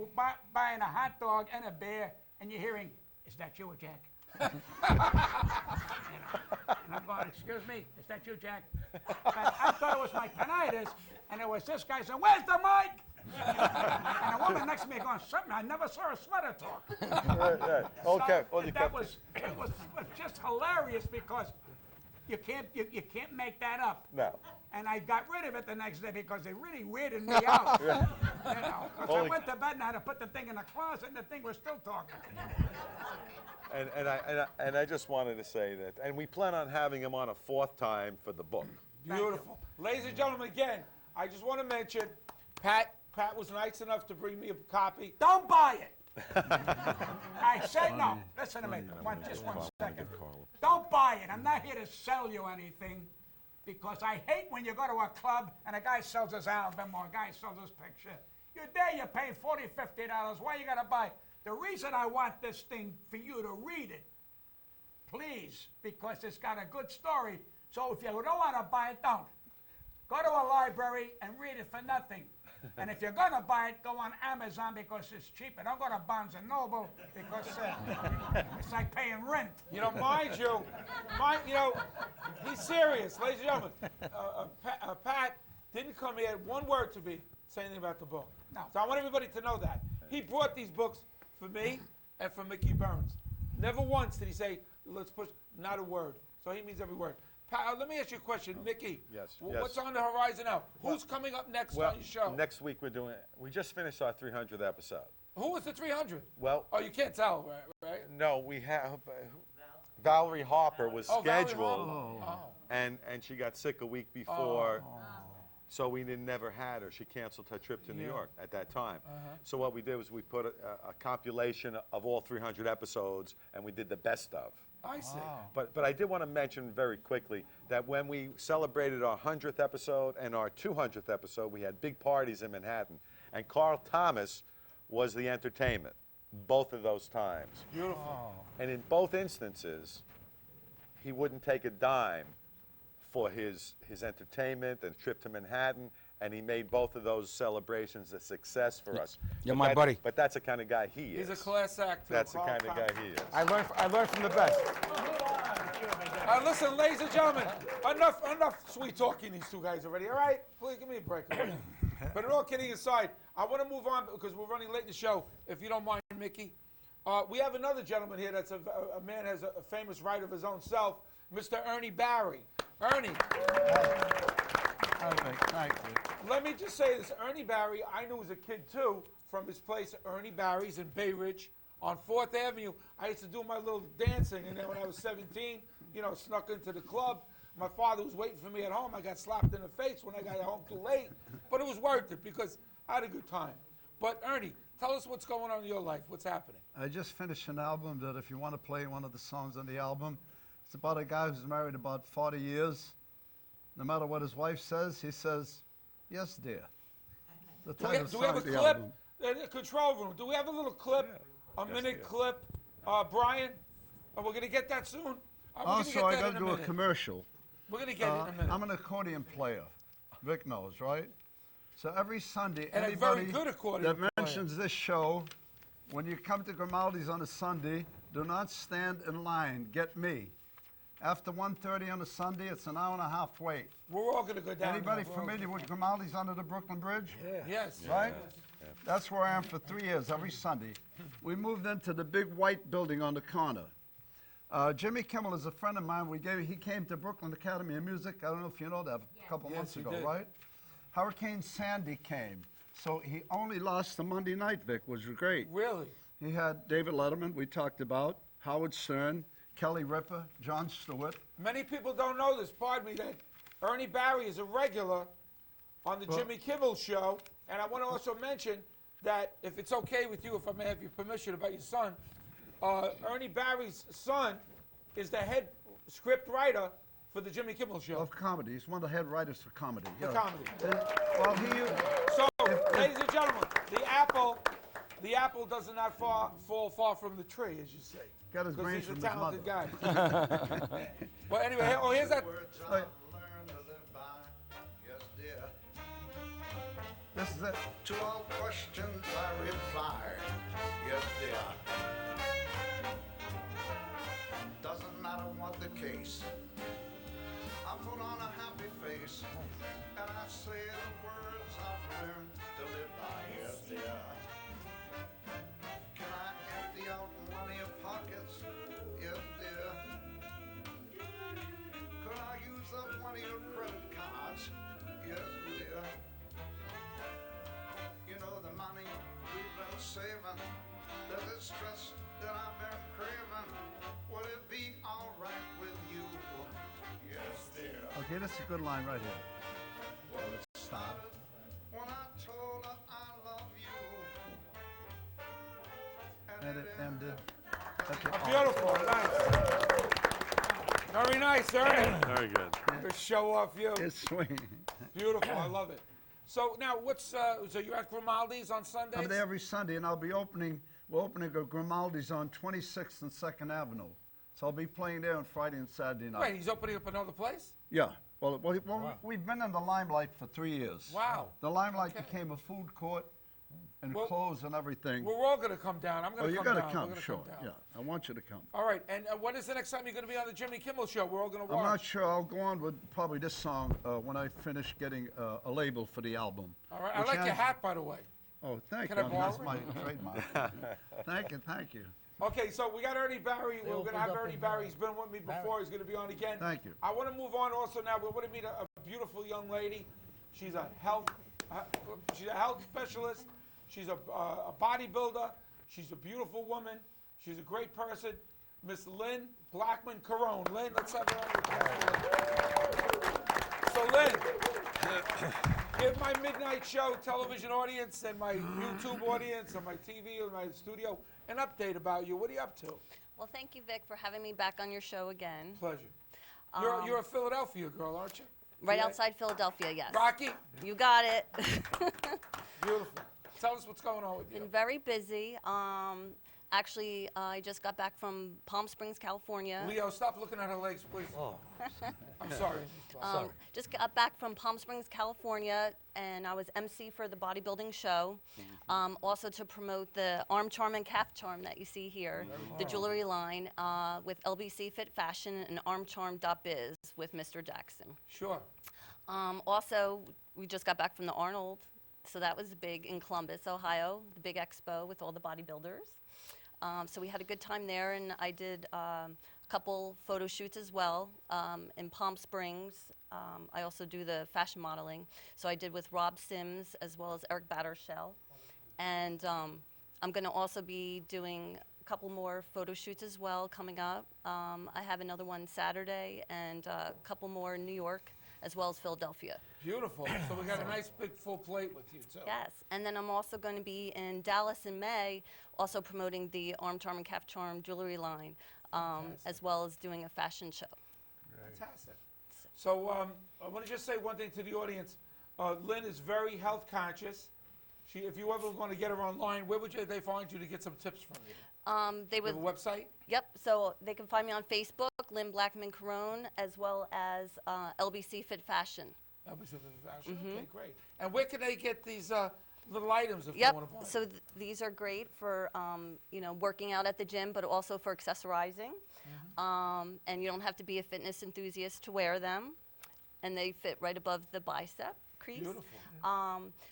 buying a hot dog and a beer, and you're hearing, is that you, Jack? You know, and I'm going, excuse me, is that you, Jack? But I thought it was my tinnitus, and it was this guy saying, where's the mic? And a woman next to me going, something, I never saw a sweater talk. Right. Okay. So, Well, you that kept was, it was just hilarious because You can't make that up. No. And I got rid of it the next day because it really weirded me out. You know, 'cause I went to bed and I had to put the thing in the closet, and the thing was still talking. And I just wanted to say that, and we plan on having him on a 4th time for the book. Beautiful. Ladies and gentlemen, again, I just want to mention, Pat was nice enough to bring me a copy. Don't buy it. I said no. Listen to me. Just one second. Don't buy it. I'm not here to sell you anything, because I hate when you go to a club and a guy sells his album or a guy sells his picture. You're there, you're paying $40, $50. Why you gotta buy it? The reason I want this thing for you to read it, please, because it's got a good story. So if you don't want to buy it, don't. Go to a library and read it for nothing. And if you're going to buy it, go on Amazon because it's cheaper. Don't go to Barnes & Noble because it's like paying rent. You know, mind you, he's serious, ladies and gentlemen. Pat didn't come here one word to me saying anything about the book. No. So I want everybody to know that. He brought these books for me and for Mickey Burns. Never once did he say, let's push, not a word. So he means every word. Pat, let me ask you a question, Mickey. Yes. What's on the horizon now? Who's coming up next on your show? Next week we just finished our 300th episode. Who was the 300? Well. Oh, you can't tell, right? No, we have, Valerie Harper was scheduled, Oh. and she got sick a week before. So we never had her. She canceled her trip to New York at that time. So what we did was we put a compilation of all 300 episodes, and we did the best of. I see. But I did want to mention very quickly that when we celebrated our 100th episode and our 200th episode, we had big parties in Manhattan. And Carl Thomas was the entertainment, both of those times. Beautiful. And in both instances, he wouldn't take a dime for his entertainment and trip to Manhattan, and he made both of those celebrations a success for us. You're my buddy. But that's the kind of guy he is. He's a class act. That's the kind of guy he is. I learned from the best. Listen, ladies and gentlemen, enough sweet talking these two guys already, all right? Please give me a break. But all kidding aside, I want to move on because we're running late in the show, if you don't mind, Mickey. We have another gentleman here that's a man has a famous writer of his own self, Mr. Ernie Barry. Ernie. Thank you. Let me just say this. Ernie Barry, I knew as a kid, too, from his place, Ernie Barry's in Bay Ridge on 4th Avenue. I used to do my little dancing, and then when I was 17, snuck into the club. My father was waiting for me at home. I got slapped in the face when I got home too late, but it was worth it because I had a good time. But Ernie, tell us what's going on in your life. What's happening? I just finished an album that if you want to play one of the songs on the album, it's about a guy who's married about 40 years. No matter what his wife says, he says, yes, dear. The Do we have a clip? The control room. Do we have a little clip? A minute clip? Brian? We're going to get that soon? Also, I got to do a commercial. We're going to get it in a minute. I'm an accordion player. Vic knows, right? So every Sunday, and anybody a very good accordion that mentions this show, when you come to Grimaldi's on a Sunday, do not stand in line. Get me. After 1:30 on a Sunday, it's an hour and a half wait. We're all going to go down. Anybody familiar with Grimaldi's under the Brooklyn Bridge? Yeah. Yes. Right? Yeah. That's where I am for 3 years, every Sunday. We moved into the big white building on the corner. Jimmy Kimmel is a friend of mine. He came to Brooklyn Academy of Music. I don't know if you know that, a couple months ago, right? Hurricane Sandy came. So he only lost the Monday night, Vic, which was great. Really? He had David Letterman, we talked about, Howard Stern, Kelly Ripa, Jon Stewart. Many people don't know this, pardon me, that Ernie Barry is a regular on the Jimmy Kimmel Show. And I want to also mention that, if it's okay with you, if I may have your permission about your son, Ernie Barry's son is the head script writer for the Jimmy Kimmel Show. Of comedy. He's one of the head writers for comedy. For comedy. Well, so, ladies and gentlemen, the apple does not fall far from the tree, as you say. Got his brains he's from a his mother. talented guy. Well, anyway, here's that. This is it. To all questions I reply, yes, dear. Doesn't matter what the case, I put on a happy face, and I say the words I've learned to live by, yes, dear. Can I empty out one of your pockets, yes, dear? Could stress that I've been craving. Would it be alright with you? Yes, dear. Okay, that's a good line right here. Well, it Stop. when I told her I love you. And it ended. Beautiful, nice. Very nice, Ernie. Very good. To show off you. It's swinging. Beautiful, I love it. So now, so you're at Grimaldi's on Sundays? I'm there every Sunday, and we're opening a Grimaldi's on 26th and 2nd Avenue. So I'll be playing there on Friday and Saturday night. Wait, he's opening up another place? Yeah. Well, we've been in the Limelight for 3 years. Wow. The Limelight became a food court and clothes and everything. We're all going to come down. I'm going to come down. You're going to come, We're gonna sure. come down. Yeah, I want you to come. All right, and when is the next time you're going to be on the Jimmy Kimmel Show? We're all going to watch. I'm not sure. I'll go on with probably this song when I finish getting a label for the album. All right. I like your hat, by the way. Oh, thank Can you. I borrow That's it? my trademark. Thank you. Okay, so we got Ernie Barry. We're going to have Ernie Barry. He's been with me before. He's going to be on again. Thank you. I want to move on also now. We're going to meet a beautiful young lady. She's a health specialist. She's a bodybuilder. She's a beautiful woman. She's a great person. Miss Lynn Blackman Carone. Lynn, let's have her on the So Lynn, give my midnight show television audience and my YouTube audience and my TV and my studio an update about you. What are you up to? Well, thank you, Vic, for having me back on your show again. Pleasure. You're a Philadelphia girl, aren't you? Right outside Philadelphia, yes. Rocky? You got it. Beautiful. Tell us what's going on with you. Been very busy. Actually, I just got back from Palm Springs, California. Leo, stop looking at her legs, please. Oh. I'm sorry. Just got back from Palm Springs, California, and I was MC for the bodybuilding show. Also to promote the arm charm and calf charm that you see here, the jewelry line with LBC Fit Fashion and armcharm.biz with Mr. Jackson. Sure. Also, we just got back from the Arnold, so that was big in Columbus, Ohio, the big expo with all the bodybuilders. So we had a good time there, and I did a couple photo shoots as well in Palm Springs. I also do the fashion modeling. So I did with Rob Sims as well as Eric Battershell. And I'm going to also be doing a couple more photo shoots as well coming up. I have another one Saturday and a couple more in New York as well as Philadelphia. Beautiful. So we got a nice big full plate with you, too. Yes, and then I'm also going to be in Dallas in May, also promoting the Arm Charm and Calf Charm jewelry line, as well as doing a fashion show. Fantastic. So I want to just say one thing to the audience. Lynn is very health conscious. If you ever want to get her online, where would they find you to get some tips from you? They would. You have a website? Yep. So they can find me on Facebook, Lynn Blackman Carone, as well as LBC Fit Fashion. LBC Fit Fashion. Okay, great. And where can they get these little items if they Yep. want to buy? So these are great for working out at the gym, but also for accessorizing. And you don't have to be a fitness enthusiast to wear them, and they fit right above the bicep crease. Beautiful.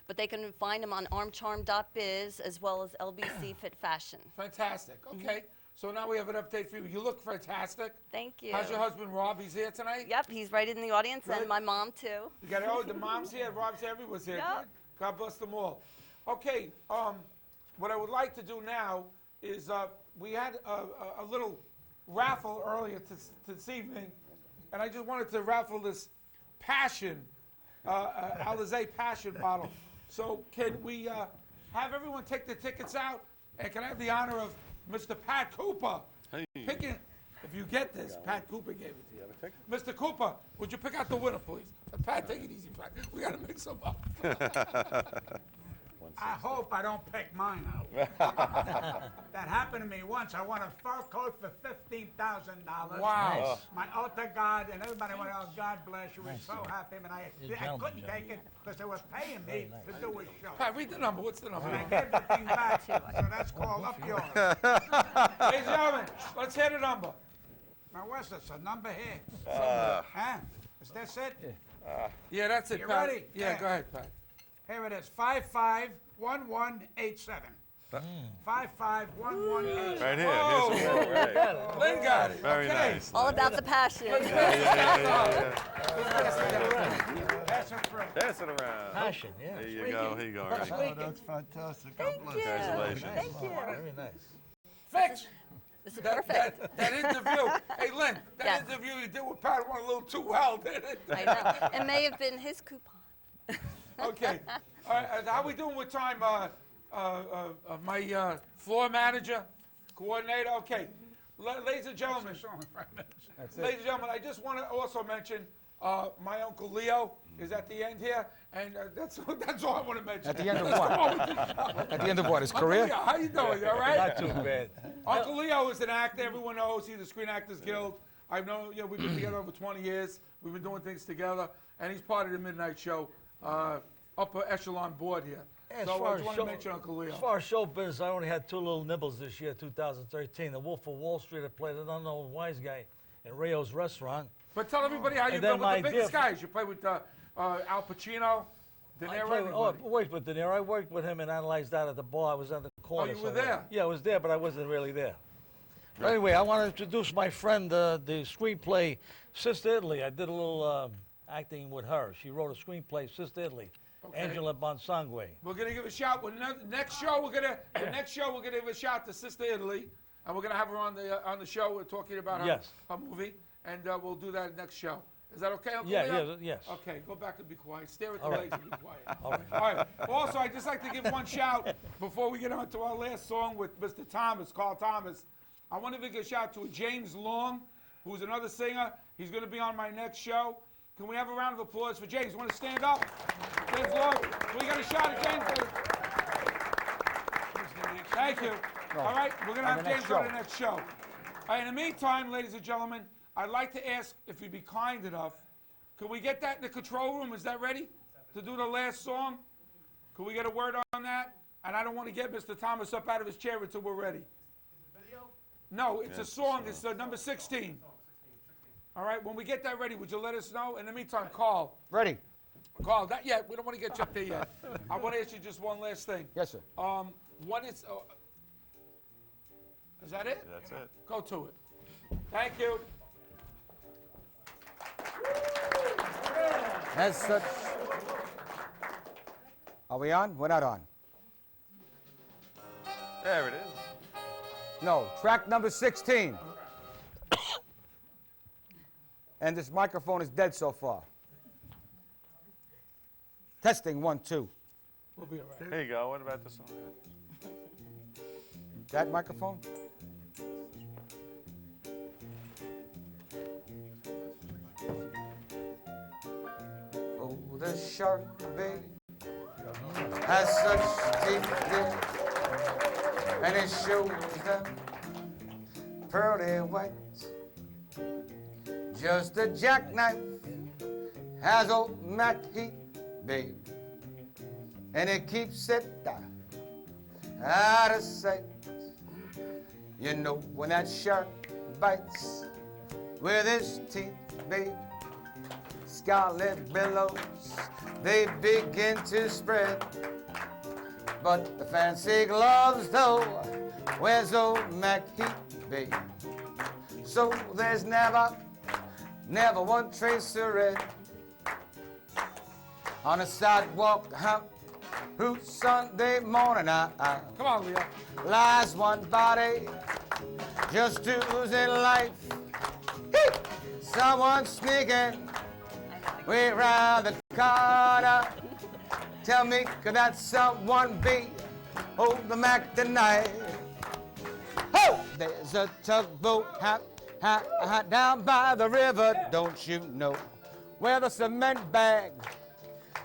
But they can find them on armcharm.biz as well as LBC Fit Fashion. Fantastic. Okay. So now we have an update for you. You look fantastic. Thank you. How's your husband, Rob? He's here tonight? Yep, he's right in the audience, Good. and my mom, too. You got the mom's here, Rob's here, everyone's here. Yep. Good. God bless them all. Okay, what I would like to do now is we had a little raffle earlier this evening, and I just wanted to raffle this Passion, Alizé Passion bottle. So can we have everyone take the tickets out, and can I have the honor of Mr. Pat Cooper picking, if you get this, Pat Cooper gave it to you. Mr. Cooper, would you pick out the winner, please? Pat, take it easy, Pat. We got to mix them up. I hope I don't pick mine out. That happened to me once. I won a fur coat for $15,000. Wow. Nice. My altar God and everybody went, oh, God bless you. We're so happy. And I couldn't take it because they were paying me to do a show. Pat, read the number. What's the number? And I gave the thing back. So that's called Up Yours. Ladies and gentlemen, let's hear the number. Now, what's this? A number here? Huh? Is this it? Yeah, that's it, You Pat. ready? Yeah, go ahead, Pat. Here it is, 551187. 551187. Right here. Whoa. Here's right. Lynn got it. Very okay. nice. All about the passion. Pass it through. Pass it around. Passion, yeah. There you go. Here you go. Ernie. Oh, that's fantastic. God bless. Congratulations. Thank you. Very nice. Fix. This is perfect. That interview. Hey, Lynn, that Yes. interview you did with Pat went a little too well, didn't it? I know. It may have been his coupon. Okay. All right, how we doing with time? My floor manager, coordinator. Okay. Ladies and gentlemen. That's it. Ladies and gentlemen, I just want to also mention my Uncle Leo is at the end here, and that's all I want to mention. At the end of what? At the end of what? His Uncle career? Leo, how you doing? You all right? Not too bad. Uncle Leo is an actor. Everyone knows he's the Screen Actors Guild. I've known, we've been together over 20 years. We've been doing things together, and he's part of the Midnight Show, upper echelon board here. As So far I as just want to mention Uncle Leo. As far as show business, I only had two little nibbles this year, 2013. The Wolf of Wall Street, I played an unknown wise guy in Rayo's restaurant. But tell everybody how you And been then with the my biggest dear- guys. You play with Al Pacino, De I Niro, played with, oh, I everybody. worked with De Niro. I worked with him and analyzed that at the bar. I was on the corner. you were somewhere. there? Yeah, I was there, but I wasn't really there. But anyway, I want to introduce my friend, the screenplay, Sister Italy. I did a little acting with her. She wrote a screenplay, Sister Italy, Okay. Angela Bonsangue. We're gonna give a shout. Next show, we're gonna give a shout to Sister Italy, and we're gonna have her on the show. We're talking about her, Yes. her movie, and we'll do that next show. Is that okay, Uncle Yeah, Leo? yes. Okay, go back and be quiet. Stare at the All right. legs and be quiet. All right. All right. Also, I'd just like to give one shout before we get on to our last song with Mr. Thomas, Carl Thomas. I want to give a shout to James Long, who's another singer. He's going to be on my next show. Can we have a round of applause for James? You want to stand up? James Long. We got a shot at James. Thank you. All right, we're going to have James on the next show. All right, in the meantime, ladies and gentlemen, I'd like to ask if you'd be kind enough. Can we get that in the control room? Is that ready to do the last song? Can we get a word on that? And I don't want to get Mr. Thomas up out of his chair until we're ready. No, it's a song. It's number 16. All right, when we get that ready, would you let us know? In the meantime, Carl. Ready. Carl, not yet. We don't want to get you up there yet. I want to ask you just one last thing. Yes, sir. What is that it? That's it. Go to it. Thank you. As such, are we on? We're not on. There it is. No, track number 16. And this microphone is dead so far. Testing 1, 2. We'll be all right. There you go. What about this one? That microphone? Oh, the shark babe has such teeth, and it shows them pearly whites. Just a jackknife has old Mac Heat, babe, and it keeps it out of sight. You know when that shark bites with his teeth, babe, scarlet billows, they begin to spread. But the fancy gloves, though, where's old Mac Heat, babe? So there's never one trace of red on a sidewalk hump whose Sunday morning Come on, Leo. lies one body just oozing life. Hey! Someone sneaking way round the corner. Tell me, could that someone be old Mac tonight? Oh! There's a tugboat down by the river, don't you know, where the cement bag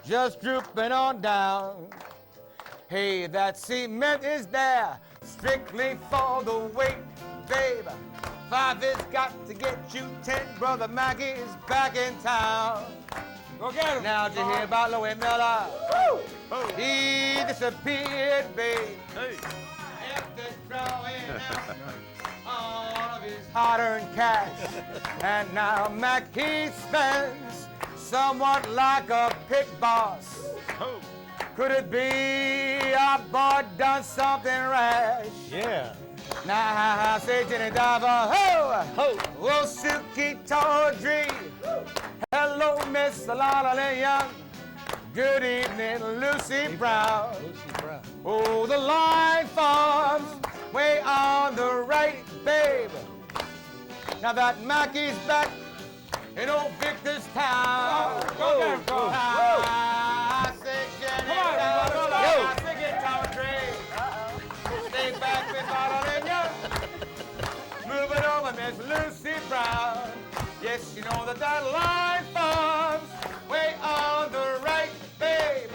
just drooping on down. Hey, that cement is there strictly for the weight, babe. 5 has got to get you 10. Brother Maggie is back in town. Go get him. Now, did you hear about Louis Miller? Woo! He disappeared, babe. Hey. After drawing out all of his hard-earned cash. And now Mackie spends somewhat like a pig boss. Oh. Could it be our boy done something rash? Yeah. Now I say Jenny Diver, ho, ho, oh Silky Tawdry. Hello, Miss Lala Young. Good evening, Lucy Brown. Lucy Brown. Oh, the line forms way on the right, babe. Now that Mackey's back in old Victor's town. Go, go. I say, Jenny, I say, guitar tray. Stay back with bottle in you. Moving over, Miss Lucy Brown. Yes, you know that line forms way on the right, babe.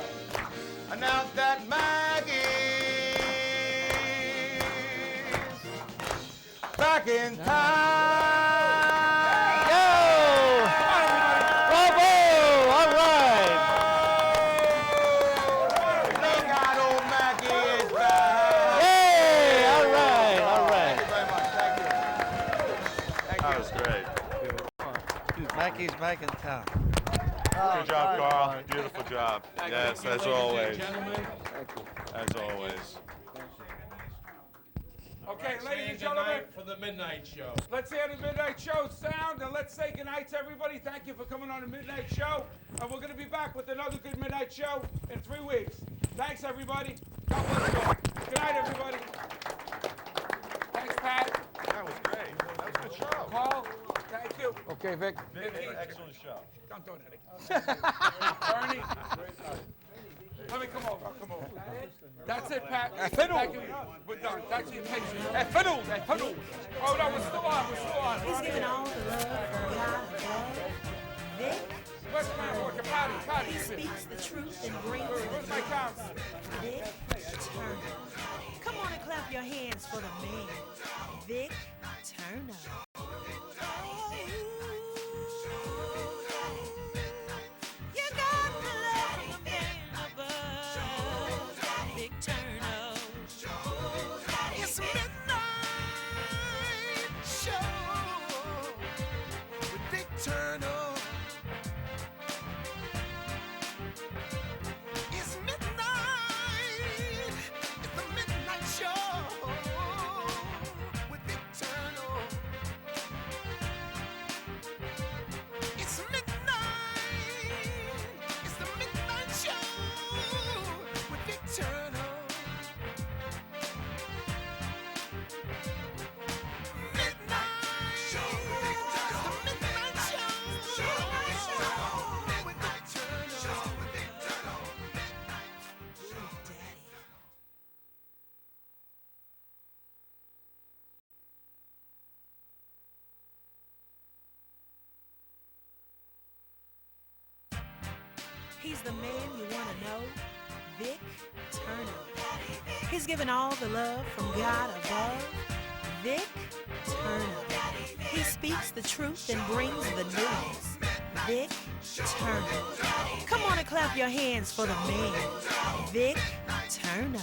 And now that Maggie's back in town. Bravo! All right. Look out, old Maggie is back. Yay! All right, all right. Thank you very much. Thank you. That was great. Mackey's back in town. Good job, Carl. Beautiful job. Yes, Thank you, as ladies and always. gentlemen. As always. Okay, ladies and Saying gentlemen, goodnight for the midnight show. let's hear the Midnight Show sound, and let's say goodnight to everybody. Thank you for coming on the Midnight Show, and we're going to be back with another good Midnight Show in 3 weeks. Thanks, everybody. God bless you all. Good night, everybody. Thanks, Pat. That was great. That was a good show. Paul, thank you. Okay, Vic. Excellent show. Don't do that again. Bernie. Let me come over. Come over. That's it, Pat. Fiddle. Thank you. We're done. That's your picture. Fiddle. Fiddle. Oh, no, we're still on. We're still on. He's giving all the love from God above. Vic Where's my worker? Patty. He speaks the truth and brings Where's my count? Vic Terno. Come on and clap your hands for the man, Vic Terno. You got the love from the man above, Vic Terno. It's midnight show with Vic Terno. It's midnight. It's the midnight show with Vic Terno. It's midnight. It's the midnight show with Vic Terno. He's the man you want to know, Vic Terno. He's giving all the love from God above, Vic Terno. He speaks the truth and brings the news, Vic Terno. Come on and clap your hands for the man, Vic Terno.